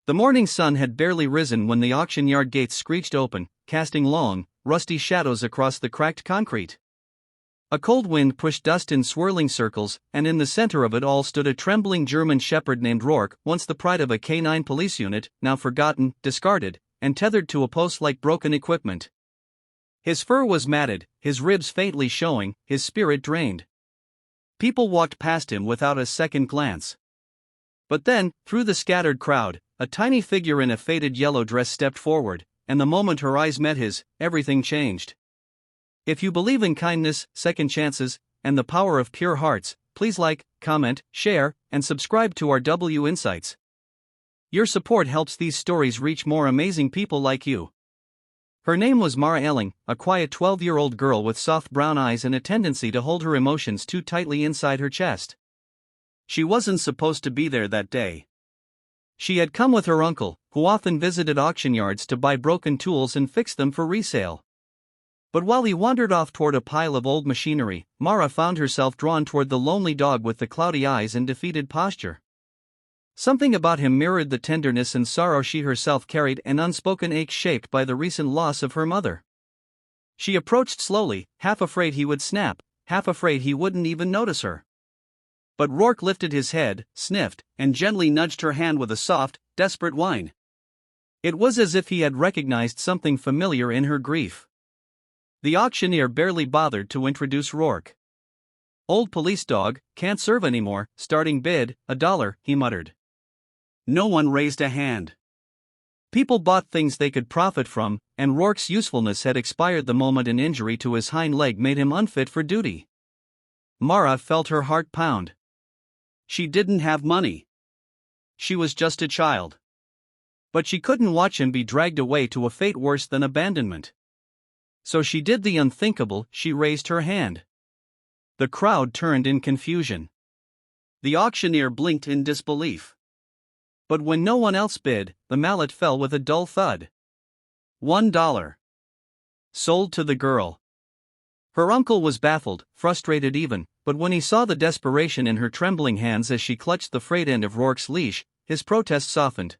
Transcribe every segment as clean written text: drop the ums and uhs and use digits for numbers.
The morning sun had barely risen when the auction yard gates screeched open, casting long, rusty shadows across the cracked concrete. A cold wind pushed dust in swirling circles, and in the center of it all stood a trembling German shepherd named Rourke, once the pride of a canine police unit, now forgotten, discarded, and tethered to a post like broken equipment. His fur was matted, his ribs faintly showing, his spirit drained. People walked past him without a second glance. But then, through the scattered crowd, a tiny figure in a faded yellow dress stepped forward, and the moment her eyes met his, everything changed. If you believe in kindness, second chances, and the power of pure hearts, please like, comment, share, and subscribe to our W Insights. Your support helps these stories reach more amazing people like you. Her name was Mara Elling, a quiet 12-year-old girl with soft brown eyes and a tendency to hold her emotions too tightly inside her chest. She wasn't supposed to be there that day. She had come with her uncle, who often visited auction yards to buy broken tools and fix them for resale. But while he wandered off toward a pile of old machinery, Mara found herself drawn toward the lonely dog with the cloudy eyes and defeated posture. Something about him mirrored the tenderness and sorrow she herself carried, an unspoken ache shaped by the recent loss of her mother. She approached slowly, half afraid he would snap, half afraid he wouldn't even notice her. But Rourke lifted his head, sniffed, and gently nudged her hand with a soft, desperate whine. It was as if he had recognized something familiar in her grief. The auctioneer barely bothered to introduce Rourke. "Old police dog, can't serve anymore, starting bid, $1, he muttered. No one raised a hand. People bought things they could profit from, and Rourke's usefulness had expired the moment an injury to his hind leg made him unfit for duty. Mara felt her heart pound. She didn't have money. She was just a child. But she couldn't watch him be dragged away to a fate worse than abandonment. So she did the unthinkable, she raised her hand. The crowd turned in confusion. The auctioneer blinked in disbelief. But when no one else bid, the mallet fell with a dull thud. $1. Sold to the girl. Her uncle was baffled, frustrated even, but when he saw the desperation in her trembling hands as she clutched the frayed end of Rourke's leash, his protest softened.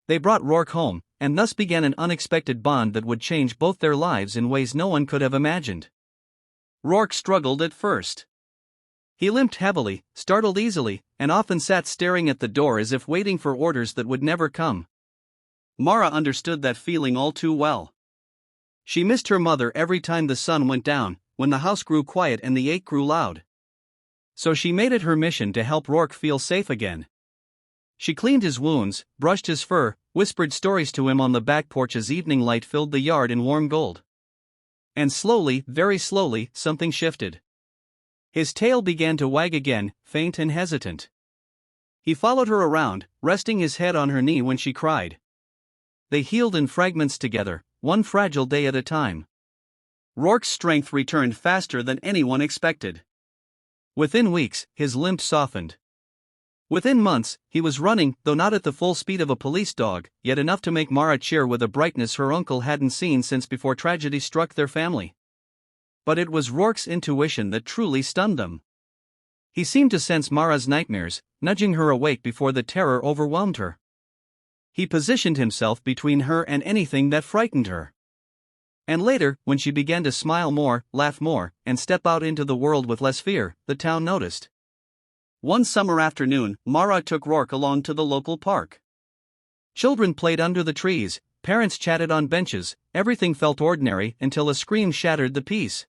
They brought Rourke home, and thus began an unexpected bond that would change both their lives in ways no one could have imagined. Rourke struggled at first. He limped heavily, startled easily, and often sat staring at the door as if waiting for orders that would never come. Mara understood that feeling all too well. She missed her mother every time the sun went down, when the house grew quiet and the ache grew loud. So she made it her mission to help Rourke feel safe again. She cleaned his wounds, brushed his fur, whispered stories to him on the back porch as evening light filled the yard in warm gold. And slowly, very slowly, something shifted. His tail began to wag again, faint and hesitant. He followed her around, resting his head on her knee when she cried. They healed in fragments together, one fragile day at a time. Rourke's strength returned faster than anyone expected. Within weeks, his limp softened. Within months, he was running, though not at the full speed of a police dog, yet enough to make Mara cheer with a brightness her uncle hadn't seen since before tragedy struck their family. But it was Rourke's intuition that truly stunned them. He seemed to sense Mara's nightmares, nudging her awake before the terror overwhelmed her. He positioned himself between her and anything that frightened her. And later, when she began to smile more, laugh more, and step out into the world with less fear, the town noticed. One summer afternoon, Mara took Rourke along to the local park. Children played under the trees, parents chatted on benches, everything felt ordinary until a scream shattered the peace.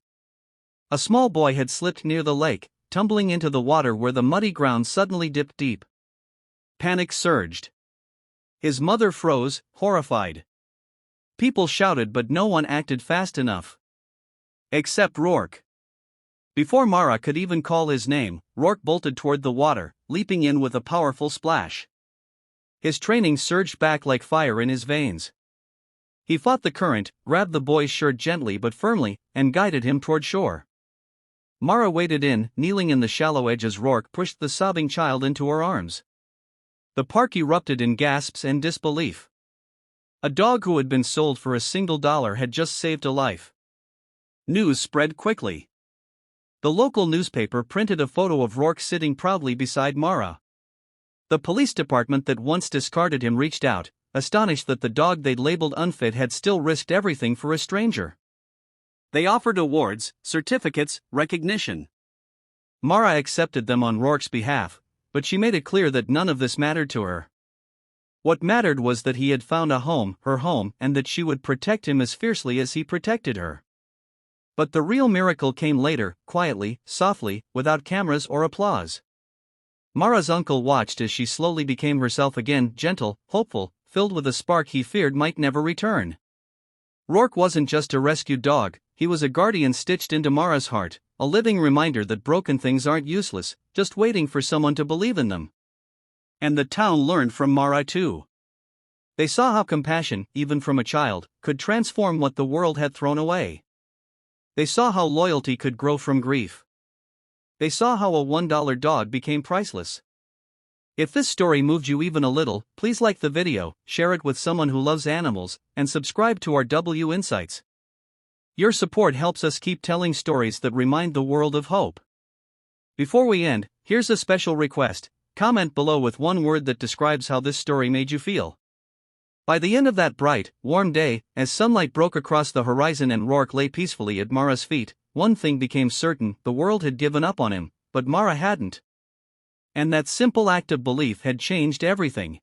A small boy had slipped near the lake, tumbling into the water where the muddy ground suddenly dipped deep. Panic surged. His mother froze, horrified. People shouted, but no one acted fast enough. Except Rourke. Before Mara could even call his name, Rourke bolted toward the water, leaping in with a powerful splash. His training surged back like fire in his veins. He fought the current, grabbed the boy's shirt gently but firmly, and guided him toward shore. Mara waded in, kneeling in the shallow edge as Rourke pushed the sobbing child into her arms. The park erupted in gasps and disbelief. A dog who had been sold for $1 had just saved a life. News spread quickly. The local newspaper printed a photo of Rourke sitting proudly beside Mara. The police department that once discarded him reached out, astonished that the dog they'd labeled unfit had still risked everything for a stranger. They offered awards, certificates, recognition. Mara accepted them on Rourke's behalf, but she made it clear that none of this mattered to her. What mattered was that he had found a home, her home, and that she would protect him as fiercely as he protected her. But the real miracle came later, quietly, softly, without cameras or applause. Mara's uncle watched as she slowly became herself again, gentle, hopeful, filled with a spark he feared might never return. Rourke wasn't just a rescued dog, he was a guardian stitched into Mara's heart, a living reminder that broken things aren't useless, just waiting for someone to believe in them. And the town learned from Mara too. They saw how compassion, even from a child, could transform what the world had thrown away. They saw how loyalty could grow from grief. They saw how a $1 dog became priceless. If this story moved you even a little, please like the video, share it with someone who loves animals, and subscribe to our W Insights. Your support helps us keep telling stories that remind the world of hope. Before we end, here's a special request. Comment below with one word that describes how this story made you feel. By the end of that bright, warm day, as sunlight broke across the horizon and Rourke lay peacefully at Mara's feet, one thing became certain: the world had given up on him, but Mara hadn't. And that simple act of belief had changed everything.